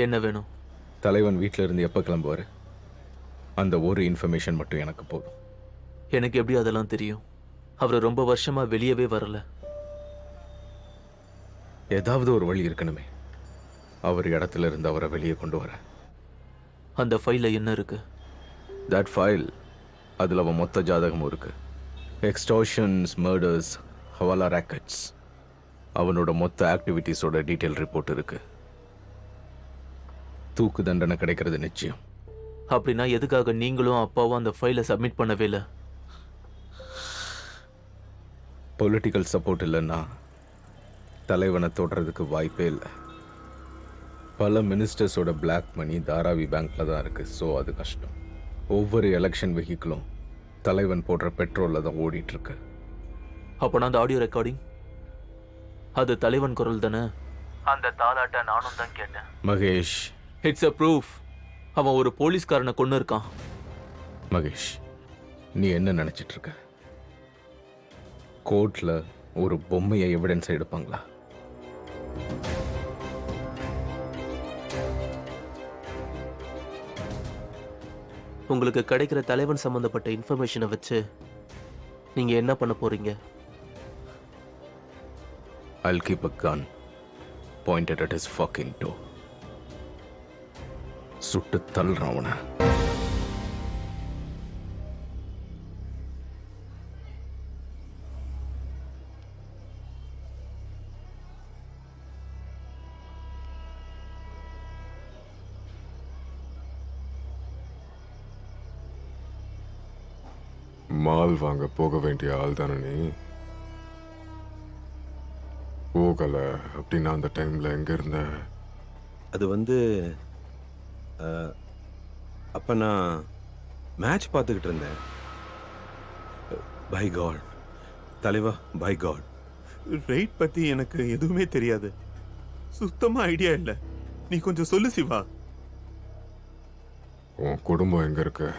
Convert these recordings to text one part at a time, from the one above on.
என்ன வேணும்? தலைவன் வீட்டில் இருந்து எப்போ கிளம்புவார்? அந்த ஒரு இன்ஃபர்மேஷன் மட்டும் எனக்கு போதும். எனக்கு எப்படி அதெல்லாம் தெரியும்? அவர் ரொம்ப வருஷமா வெளியவே வரல. ஏதாவது ஒரு வழி இருக்கணுமே அவர் இடத்துல இருந்து அவரை வெளியே கொண்டு வர. அந்த ஃபைல்ல என்ன இருக்கு? தட் ஃபைல், அதில் அவன் மொத்த ஜாதகமும் இருக்கு. எக்ஸ்டார்ஷன்ஸ், மர்டர்ஸ், ஹவாலா ராக்கெட்ஸ், அவனோட மொத்த ஆக்டிவிட்டீஸோட டீட்டெயில் ரிப்போர்ட் இருக்கு. தூக்கு தண்டனை கிடைக்கிறது நிச்சயம். அப்படின்னா எதுக்காக நீங்களும் அப்பாவும் அந்த ஃபைலை சப்மிட் பண்ணவே இல்லை? பொலிட்டிக்கல் சப்போர்ட் இல்லைன்னா தலைவனை தொடறதுக்கு வாய்ப்பே இல்லை. பல மினிஸ்டர்ஸோட பிளாக் மணி தாராவி பேங்க்ல தான் இருக்கு. ஸோ அது கஷ்டம். ஒவ்வொரு எலெக்ஷன் வெஹிக்கிளும் தலைவன் போடுற பெட்ரோலில் தான் ஓடிட்டு இருக்கு. அப்போனா அந்த ஆடியோ ரெக்கார்டிங் அது தலைவன் குரல் தானே? அந்த தாலாட்ட நானும் தான் கேட்டேன். Mahesh, it's a proof. அவன் ஒரு போலீஸ்காரனை கொண்டு இருக்கான். மகேஷ், நீ என்ன நினைச்சிட்டு இருக்க? கோர்ட்ல ஒரு பொம்மையை எவிடன்ஸ் எடுப்பாங்களா? உங்களுக்கு கிடைக்கிற தலைவன் சம்பந்தப்பட்ட இன்ஃபர்மேஷனை வச்சு நீங்க என்ன பண்ண போறீங்க? I'll keep a gun pointed at his fucking toe. சுட்டு தள்ளுறான் அவனை. மால் வாங்க போக வேண்டிய ஆள் தானே நீ? போகல அப்படின்னா அந்த டைம்ல எங்க இருந்த? அது வந்து அப்போ நான் மேட்ச் பார்த்துக்கிட்டு இருந்தேன். பை காட் தலைவா, பை காட், ரைட் பற்றி எனக்கு எதுவுமே தெரியாது. சுத்தமாக ஐடியா இல்லை. நீ கொஞ்சம் சொல்லு சிவா. உன் குடும்பம் எங்க இருக்கு?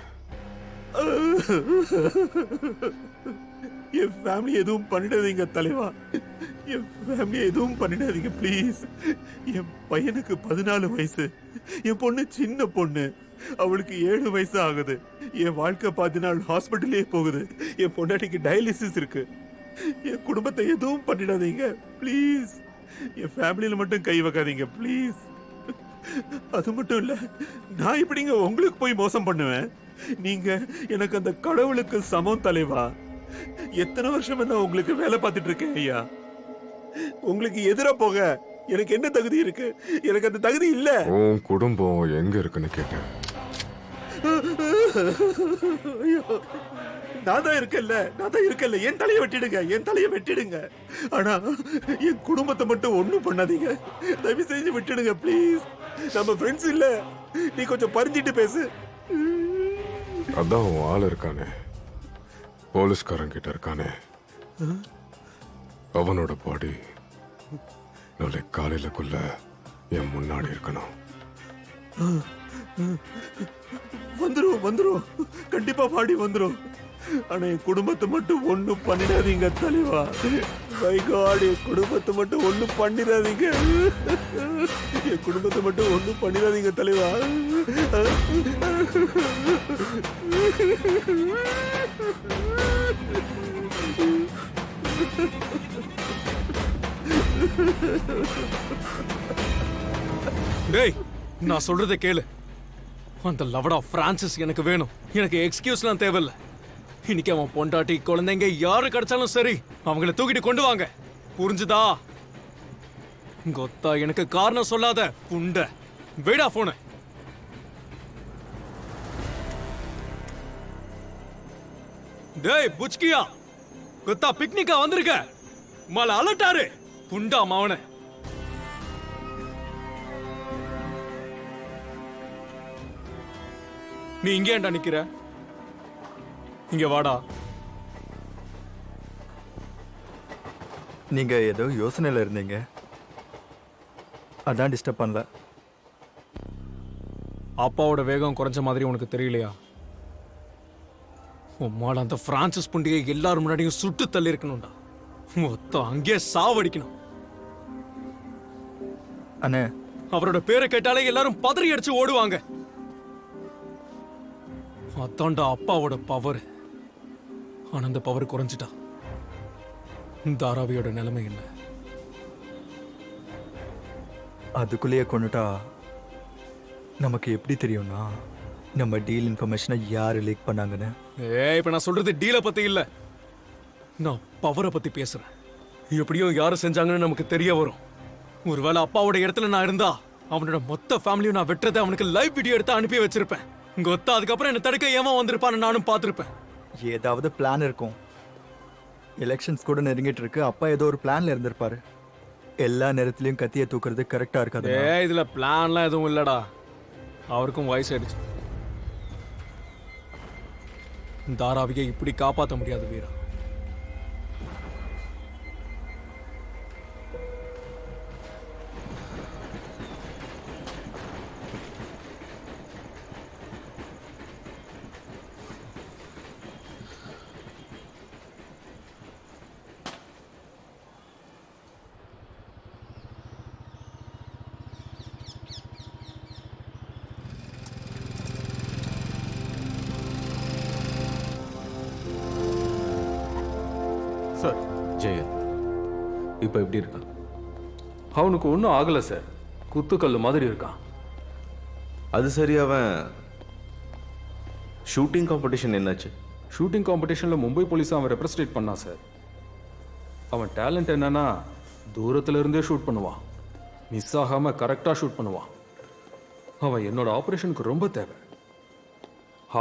என் ஃபேமிலி எதுவும் பண்ணிடாதீங்க தலைவா. என் ஃபேமிலி எதுவும் பண்ணிடாதீங்க ப்ளீஸ். என் பையனுக்கு 14 வயசு. என் பொண்ணு சின்ன பொண்ணு. அவளுக்கு 7 வயசு ஆகுது. என் வாழ்க்கை 10 நாள் ஹாஸ்பிட்டலே போகுது. என் பொண்டாட்டிக்கு டயாலிசிஸ் இருக்கு. என் குடும்பத்தை எதுவும் பண்ணிடாதீங்க ப்ளீஸ். என் ஃபேமிலியில மட்டும் கை வைக்காதீங்க ப்ளீஸ். அது மட்டும் இல்ல, நான் இப்படிங்க உங்களுக்கு போய் மோசம் பண்ணுவேன்? நீங்க எனக்கு அந்த கடவுளுக்கு சமம் தலைவா. எத்தனை வருஷமா நான் உங்களுக்கு வேலை பார்த்துட்டு இருக்கேன் ஐயா. உங்களுக்கு எதிரா போக எனக்கு என்ன தகுதி இருக்கு? எனக்கு அந்த தகுதி இல்ல. உன் குடும்பம் எங்க இருக்குன்னு கேட்டேன். நான் தான் இருக்கேன்ல. என் தலையை வெட்டிடுங்க. ஆனா என் குடும்பத்தை மட்டும் ஒண்ணும் பண்ணாதீங்க. தயவு செஞ்சு விட்டுடுங்க ப்ளீஸ். நம்ம ஃப்ரெண்ட்ஸ் இல்ல. நீ கொஞ்சம் பறிஞ்சிட்டு பேசு. அதான் உன் ஆள் இருக்கானே, போலீஸ்காரன் கிட்ட இருக்கானே, அவனோட பாடி நாளை காலையிலக்குள்ள என் முன்னாடி இருக்கணும். வந்துரும் கண்டிப்பா பாடி வந்துரும். ஆனா என் குடும்பத்தை மட்டும் ஒண்ணும் பண்ணிடாதீங்க தலைவா. மை காட், என் குடும்பத்தை மட்டும் ஒண்ணும் பண்ணிடாதீங்க. என் குடும்பத்தை மட்டும் ஒண்ணும் பண்ணிடாதீங்க தலைவா. டேய், நான் சொல்றதை கேளு. அந்த லவடா பிரான்சிஸ் எனக்கு வேணும். எனக்கு எக்ஸ்கியூஸ்லாம் தேவையில்ல. இன்னைக்கு அவன் பொண்டாட்டி குழந்தைங்க யாரு கிடைச்சாலும் சரி, அவங்கள தூக்கிட்டு கொண்டு வாங்க. புரிஞ்சுதா? கொத்தா எனக்கு காரணம் சொல்லாத புண்ட. வேடா போன. டேய் புச்கியா, கொத்தா பிக்னிக்கா வந்திருக்க. மலை அலட்டாரு புண்டா மாவன. நீ இங்க ஏன்டா நிக்கிற? இங்க வாடா. நீங்க ஏதோ யோசனையில இருந்தீங்க, அதான் டிஸ்டர்ப் பண்ணல. அப்பாவோட வேகம் குறைஞ்ச மாதிரி உனக்கு தெரியலையா? உம்மால அந்த பிரான்சிஸ் புண்டிகை எல்லாரும் முன்னாடியும் சுட்டு தள்ளி இருக்கணும்டா. மொத்தம் அங்கே சாவடிக்கணும். அண்ணே, அவரோட பேரை கேட்டாலே எல்லாரும் பதறி அடிச்சு ஓடுவாங்க. அதான்டா அப்பாவோட பவர். ஆனா அந்த பவர் குறைஞ்சிட்டா. தாராவியோட நிலைமை என்ன? அதுக்குள்ளேயே கொண்டுட்டா நமக்கு எப்படி தெரியும்னா நம்ம டீல் இன்ஃபர்மேஷனை யாரு லீக் பண்ணாங்கன்னு? இப்ப நான் சொல்றது டீலை பத்தி இல்ல, நான் பவரை பத்தி பேசுறேன். எப்படியோ யாரு செஞ்சாங்கன்னு நமக்கு தெரிய வரும். ஒருவேளை அப்பாவோட இடத்துல நான் இருந்தா அவனோட மொத்த ஃபேமிலியும் நான் வெட்டுறதை அவனுக்கு லைவ் வீடியோ எடுத்து அனுப்பி வச்சிருப்பேன். கொத்தா அதுக்கப்புறம் என்ன தடுக்க ஏமா வந்திருப்பான்னு நானும் பார்த்திருப்பேன். ஏதாவது பிளான் இருக்கும். எலெக்ஷன்ஸ் கூட நெருங்கிட்டு இருக்கு. அப்பா ஏதோ ஒரு பிளான்ல இருந்திருப்பாரு. எல்லா நேரத்திலயும் கத்தியை தூக்குறது கரெக்டா இருக்காது. இதுல பிளான்லாம் எதுவும் இல்லடா. அவருக்கும் வயசாயிடுச்சு. தாராவியை இப்படி காப்பாற்ற முடியாது வீரா. சார், ஜெயன் இப்போ எப்படி இருக்கான்? அவனுக்கு ஒன்றும் ஆகலை சார். குத்துக்கல்லு மாதிரி இருக்கான். அது சரி, அவன் ஷூட்டிங் காம்படிஷன் என்னாச்சு? ஷூட்டிங் காம்படிஷனில் மும்பை போலீஸ் அவன் ரெப்ரசன்டேட் பண்ணான் சார். அவன் டேலண்ட் என்னன்னா தூரத்துல இருந்தே ஷூட் பண்ணுவான். மிஸ் ஆகாமல் கரெக்டாக ஷூட் பண்ணுவான். அவன் என்னோட ஆப்ரேஷனுக்கு ரொம்ப தேவை.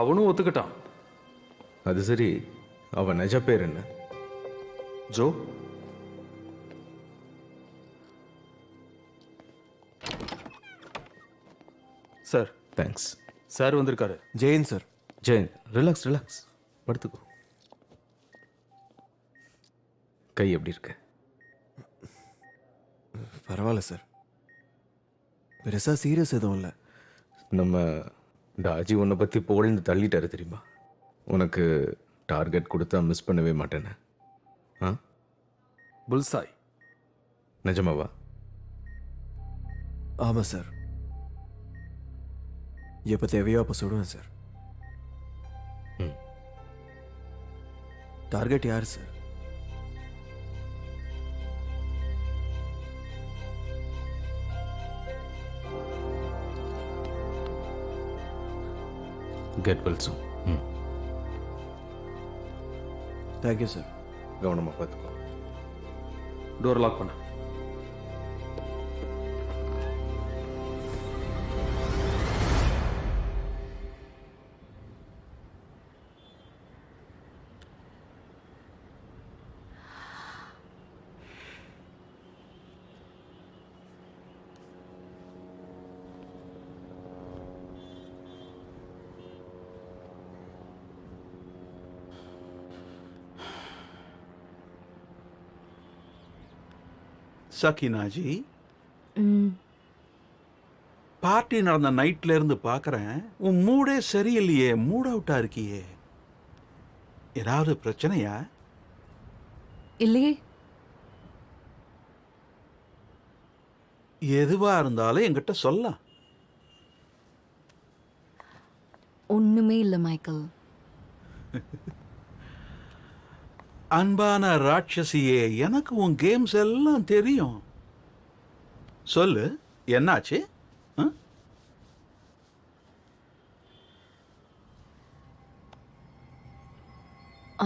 அவனும் ஒத்துக்கிட்டான். அது சரி, அவன் நிஜ பேர் என்ன? ஜோ. Sir, thanks. சார் வந்திருக்காரு. Jain sir. Jayan, relax relax, படுத்துக்கோ. கை எப்படி இருக்கு? பரவாயில்ல சார், பெருசா சீரியஸ் எதுவும் இல்லை. நம்ம டாஜி உன்னை பற்றி புகழ்ந்து தள்ளிட்டாரு தெரியுமா? உனக்கு டார்கெட் கொடுத்தா மிஸ் பண்ணவே மாட்டேன்னு. ஆ, புல்சாய். நிஜமாவா? ஆமாம் சார், எப்போ தேவையோ அப்போ சுடுவேன் சார். ம். டார்கெட் யார் சார்? கெட் வெல் சூன். ம், தேங்க்யூ சார். கவனமாக பார்த்துக்கோ. டோர் லாக் பண்ண. சகினாஜி, பார்ட்டி நடந்த நைட்ல இருந்து பார்க்கறேன், உன் மூடே சரியில்லையே, மூட் அவுட்டா இருக்கியே. ஏதாவது பிரச்சனையா? இல்லையே. எதுவா இருந்தாலும் என்கிட்ட சொல்லலாம். ஒண்ணுமே இல்ல மைக்கேல். அன்பான ராட்சசியே, எனக்கு உன் கேம்ஸ் எல்லாம் தெரியும். சொல்லு, என்னாச்சு?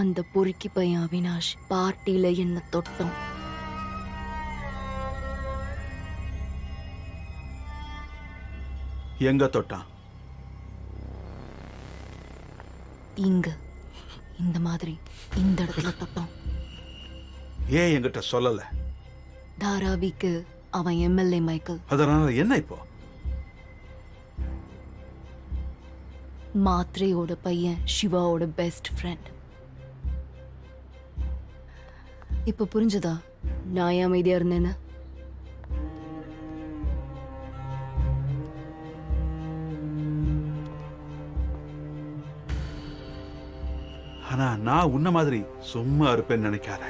அந்த பொறுக்கி பையன் அவினாஷ் பார்ட்டியில என்ன தொட்டோம். எங்க தொட்டான்? இங்க, இந்த மாதிரி இந்த இடத்துல தொட்டோம். ஏன் என்கிட்ட சொல்லல? தாராவிக்கு அவன் எம்எல்ஏ மைக்கேல். அதனால என்ன இப்போ? மாத்ரேயோட பையன் சிவாவோட பெஸ்ட் ஃப்ரெண்ட். இப்ப புரிஞ்சுதா நான் ஏன் அமைதியா இருந்தேன்னு? ஆனா நான் உன்ன மாதிரி சும்மா இருப்பேன்னு நினைக்காத.